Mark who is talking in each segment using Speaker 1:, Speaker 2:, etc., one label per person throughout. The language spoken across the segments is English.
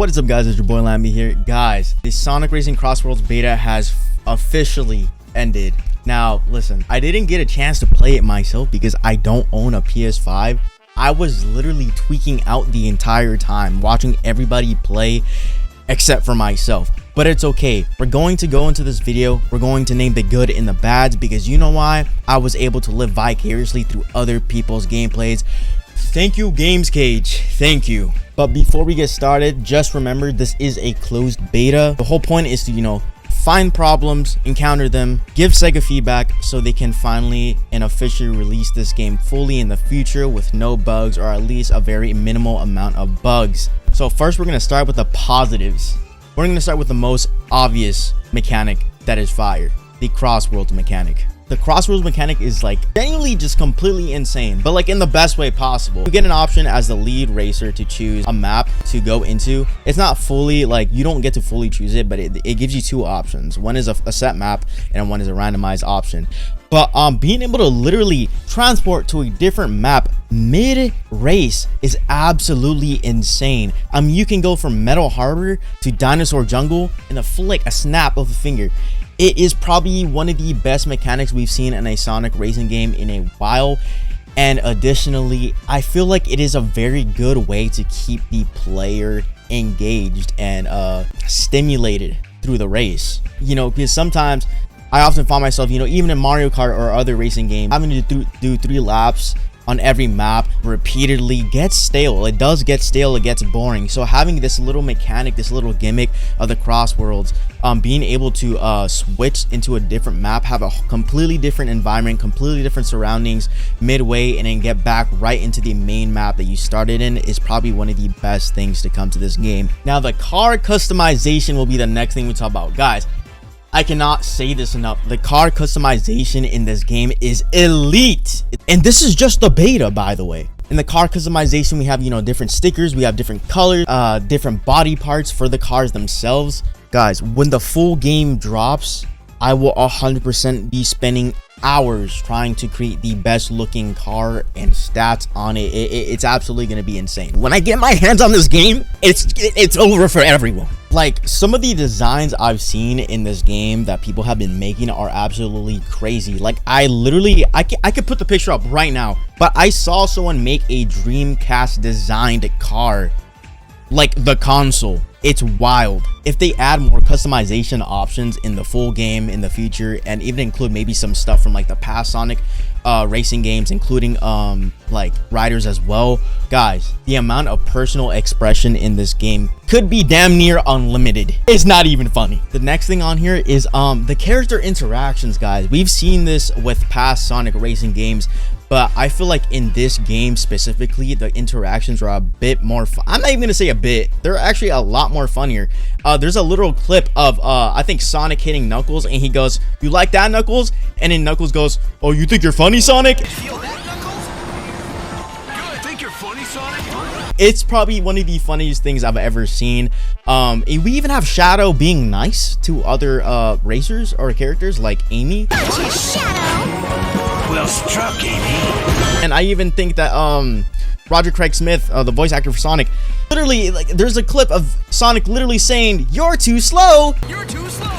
Speaker 1: What is up, guys? It's your boy Lamby here. Guys, the Sonic Racing CrossWorlds beta has officially ended. Now listen, I didn't get a chance to play it myself because I don't own a PS5. I was literally tweaking out the entire time watching everybody play except for myself, but it's okay. We're going to go into this video, we're going to name the good and the bads, because you know why? I was able to live vicariously through other people's gameplays. Thank you, Games Cage, thank you. But before we get started, just remember this is a closed beta. The whole point is to, find problems, encounter them, give Sega feedback so they can finally and officially release this game fully in the future with no bugs, or at least a very minimal amount of bugs. So first, we're going to start with the positives. We're going to start with the most obvious mechanic that is fire: the CrossWorlds Mechanic. The CrossWorlds Mechanic is genuinely just completely insane, but in the best way possible. You get an option as the lead racer to choose a map to go into. It's not fully you don't get to fully choose it, but it gives you two options. One is a set map and one is a randomized option. But being able to literally transport to a different map mid race is absolutely insane. You can go from Metal Harbor to Dinosaur Jungle in a snap of a finger. It is probably one of the best mechanics we've seen in a Sonic racing game in a while. And additionally, I feel like it is a very good way to keep the player engaged and stimulated through the race. Because sometimes I often find myself, even in Mario Kart or other racing games, having to do 3 laps on every map repeatedly gets stale. It does get stale, it gets boring. So having this little mechanic, this little gimmick of the CrossWorlds, being able to switch into a different map, have a completely different environment, completely different surroundings midway, and then get back right into the main map that you started in, is probably one of the best things to come to this game. Now, the car customization will be the next thing we talk about. Guys, I cannot say this enough. The car customization in this game is elite. And this is just the beta, by the way. In the car customization, we have, different stickers, we have different colors, different body parts for the cars themselves. Guys, when the full game drops, I will 100% be spending hours trying to create the best looking car and stats on it. It's absolutely going to be insane. When I get my hands on this game, it's over for everyone. Some of the designs I've seen in this game that people have been making are absolutely crazy. I could put the picture up right now, but I saw someone make a Dreamcast designed car, the console. It's wild. If they add more customization options in the full game in the future, and even include maybe some stuff from the past Sonic racing games, including riders as well, guys, the amount of personal expression in this game could be damn near unlimited. It's not even funny. The next thing on here is the character interactions. Guys, we've seen this with past Sonic racing games, but I feel like in this game specifically, the interactions are a bit more fun. I'm not even gonna say a bit, they're actually a lot more funnier. There's a little clip of I think Sonic hitting Knuckles, and he goes, "You like that, Knuckles?" And then Knuckles goes, "Oh, you think you're funny, Sonic?"
Speaker 2: Feel that, Knuckles? Good. Think you're funny, Sonic?
Speaker 1: It's probably one of the funniest things I've ever seen. We even have Shadow being nice to other racers or characters like Amy.
Speaker 2: Well struck, Amy.
Speaker 1: And I even think that Roger Craig Smith, the voice actor for Sonic, literally, there's a clip of Sonic literally saying, "You're too slow."
Speaker 2: You're too slow.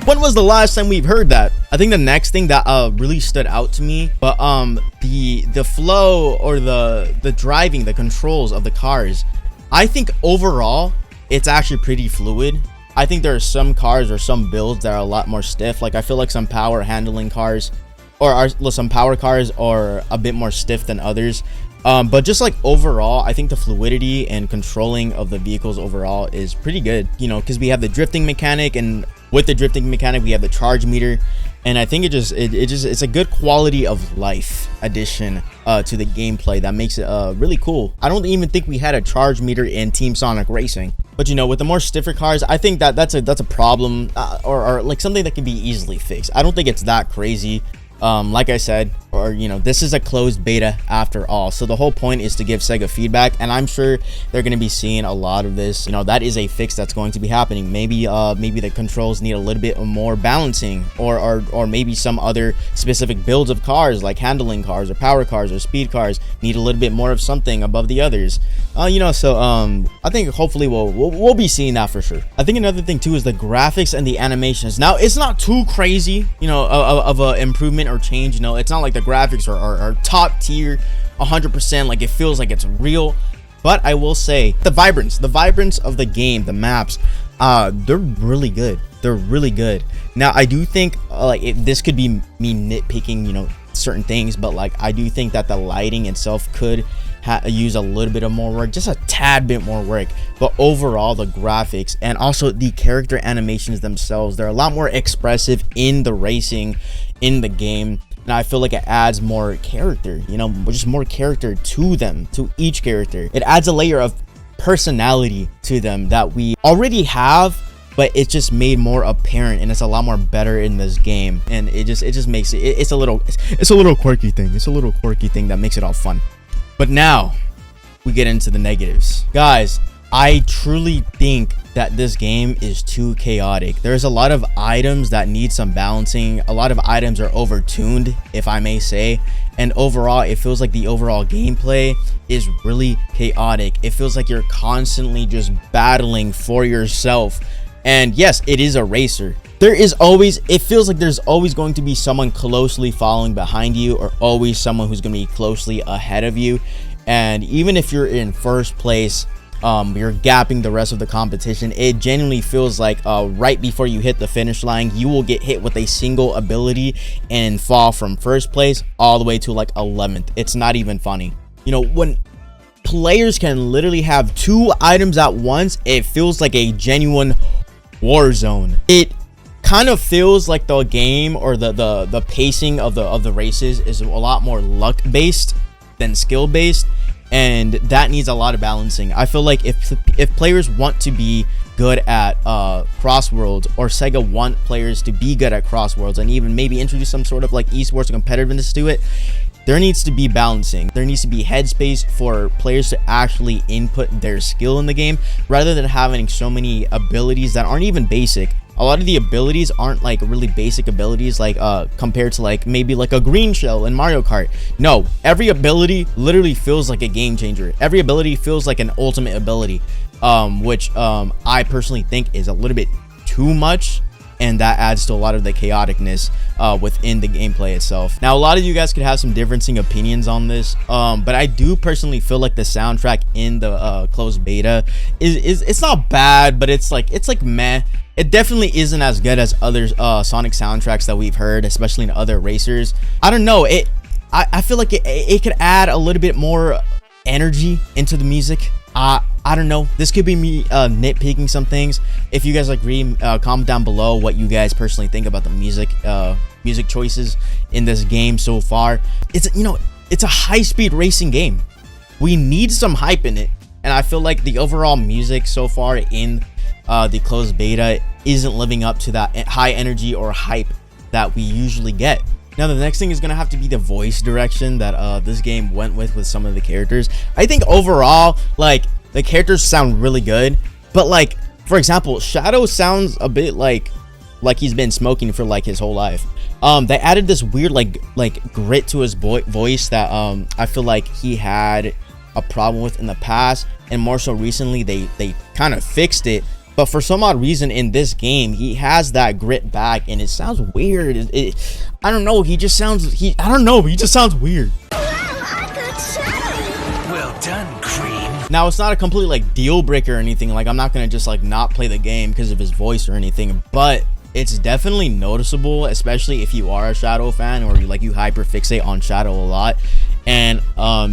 Speaker 1: When was the last time we've heard that? I think the next thing that really stood out to me, but the flow or the driving, the controls of the cars, I think overall it's actually pretty fluid. I think there are some cars or some builds that are a lot more stiff. I feel like some power handling cars some power cars are a bit more stiff than others. But just overall, I think the fluidity and controlling of the vehicles overall is pretty good, because we have the drifting mechanic, and with the drifting mechanic we have the charge meter, and I think it's a good quality of life addition to the gameplay that makes it really cool. I don't even think we had a charge meter in Team Sonic Racing, but with the more stiffer cars, I think that's a problem, or something that can be easily fixed. I don't think it's that crazy. Like I said, or you know, this is a closed beta after all, so the whole point is to give Sega feedback, and I'm sure they're going to be seeing a lot of this. You know, that is a fix that's going to be happening. Maybe the controls need a little bit more balancing, or maybe some other specific builds of cars, like handling cars or power cars or speed cars, need a little bit more of something above the others. You know, so I think hopefully we'll be seeing that for sure. I think another thing too is the graphics and the animations. Now, it's not too crazy, you know, of a improvement or change. You know, it's not like the graphics are top tier 100%, like it feels like it's real. But I will say the vibrance of the game, the maps, they're really good. They're really good. Now, I do think this could be me nitpicking, you know, certain things, but like I do think that the lighting itself could use a little bit of more work, just a tad bit more work. But overall, the graphics and also the character animations themselves, they're a lot more expressive in the racing in the game. And I feel like it adds more character, you know, just more character to them, to each character. It adds a layer of personality to them that we already have, but it's just made more apparent, and it's a lot more better in this game. And it just makes it's a little quirky thing. It's a little quirky thing that makes it all fun. But now we get into the negatives. Guys, I truly think that this game is too chaotic. There's a lot of items that need some balancing. A lot of items are overtuned, if I may say. And overall, it feels like the overall gameplay is really chaotic. It feels like you're constantly just battling for yourself. And yes, it is a racer. It feels like there's always going to be someone closely following behind you, or always someone who's going to be closely ahead of you. And even if you're in first place, you're gapping the rest of the competition. It genuinely feels like right before you hit the finish line, you will get hit with a single ability and fall from first place all the way to like 11th. It's not even funny. You know, when players can literally have 2 items at once, it feels like a genuine war zone. It kind of feels like the game, or the pacing of the races is a lot more luck based than skill based, and that needs a lot of balancing. I feel like if players want to be good at CrossWorlds, or Sega want players to be good at CrossWorlds, and even maybe introduce some sort of like esports or competitiveness to it, there needs to be balancing. There needs to be headspace for players to actually input their skill in the game, rather than having so many abilities that aren't even basic. A lot of the abilities aren't like really basic abilities, like compared to like maybe like a green shell in Mario Kart. No, every ability literally feels like a game changer. Every ability feels like an ultimate ability, which I personally think is a little bit too much, and that adds to a lot of the chaoticness within the gameplay itself. Now, a lot of you guys could have some differing opinions on this, but I do personally feel like the soundtrack in the closed beta is it's not bad, but it's like meh. It definitely isn't as good as other Sonic soundtracks that we've heard, especially in other racers. I don't know, I feel like it could add a little bit more energy into the music. I don't know, this could be me nitpicking some things. If you guys agree, comment down below what you guys personally think about the music choices in this game so far. It's a high-speed racing game. We need some hype in it, and I feel like the overall music so far in the closed beta isn't living up to that high energy or hype that we usually get. Now, the next thing is going to have to be the voice direction that this game went with some of the characters. I think overall, like, the characters sound really good, but like, for example, Shadow sounds a bit like he's been smoking for like his whole life. They added this weird like grit to his voice that I feel like he had a problem with in the past, and more so recently they kind of fixed it. But for some odd reason in this game, he has that grit back, and it sounds weird. I don't know. He just sounds weird.
Speaker 2: Well done, Cream.
Speaker 1: Now, it's not a complete like deal breaker or anything. Like, I'm not gonna just like not play the game because of his voice or anything. But it's definitely noticeable, especially if you are a Shadow fan, or you hyper fixate on Shadow a lot. And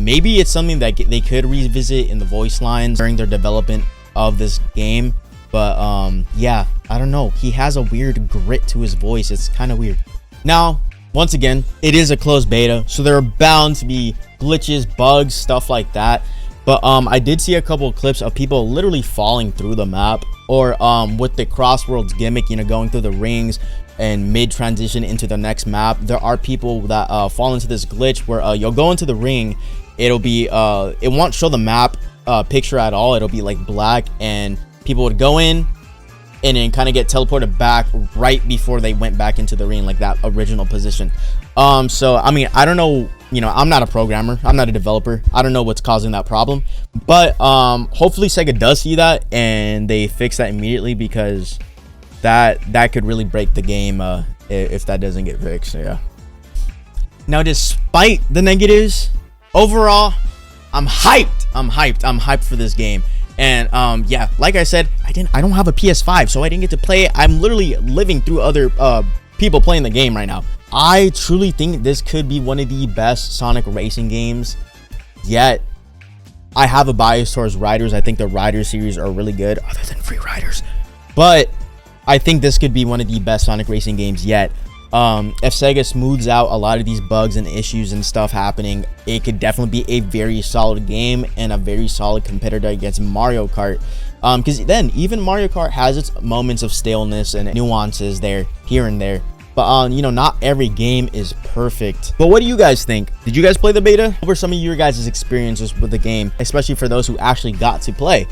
Speaker 1: maybe it's something that they could revisit in the voice lines during their development of this game. But yeah, I don't know, he has a weird grit to his voice. It's kind of weird. Now, once again, it is a closed beta, so there are bound to be glitches, bugs, stuff like that. But I did see a couple of clips of people literally falling through the map, or with the CrossWorlds gimmick, going through the rings, and mid transition into the next map, there are people that fall into this glitch where you'll go into the ring. It'll be it won't show the map picture at all. It'll be like black, and people would go in and then kind of get teleported back right before they went back into the ring, like that original position. So I mean, I don't know, you know, I'm not a programmer, I'm not a developer, I don't know what's causing that problem, but hopefully Sega does see that and they fix that immediately, because that could really break the game if that doesn't get fixed. So yeah. Now, despite the negatives, overall, I'm hyped for this game. And yeah, like I said, I don't have a PS5, so I didn't get to play it. I'm literally living through other people playing the game right now. I truly think this could be one of the best Sonic racing games yet. I have a bias towards Riders. I think the Riders series are really good, other than Free Riders, but I think this could be one of the best Sonic racing games yet. If Sega smooths out a lot of these bugs and issues and stuff happening, it could definitely be a very solid game and a very solid competitor against Mario Kart. Because then even Mario Kart has its moments of staleness and nuances there, here and there. But you know, not every game is perfect. But what do you guys think? Did you guys play the beta? What were some of your guys' experiences with the game, especially for those who actually got to play?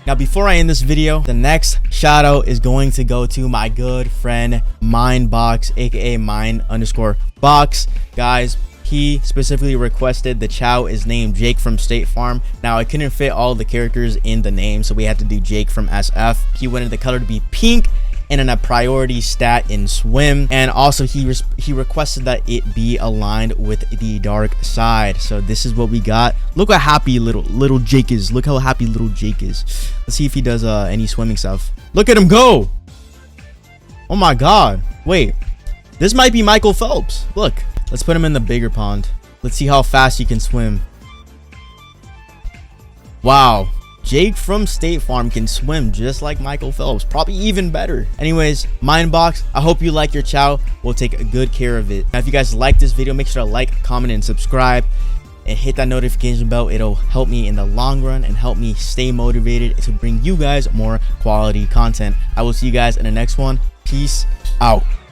Speaker 1: Now, before I end this video, the next shout out is going to go to my good friend Mindbox, aka Mind_Box. Guys, he specifically requested the Chow is named Jake from State Farm. Now, I couldn't fit all the characters in the name, so we had to do Jake from SF. He wanted the color to be pink and then a priority stat in swim, and also he requested that it be aligned with the dark side. So this is what we got. Look how happy little Jake is. Look how happy little Jake is. Let's see if he does any swimming stuff. Look at him go. Oh my god, wait, this might be Michael Phelps. Look, let's put him in the bigger pond. Let's see how fast he can swim. Wow, Jake from State Farm can swim just like Michael Phelps, probably even better. Anyways, Mindbox, I hope you like your Chow. We'll take good care of it. Now, if you guys like this video, make sure to like, comment, and subscribe, and hit that notification bell. It'll help me in the long run and help me stay motivated to bring you guys more quality content. I will see you guys in the next one. Peace out.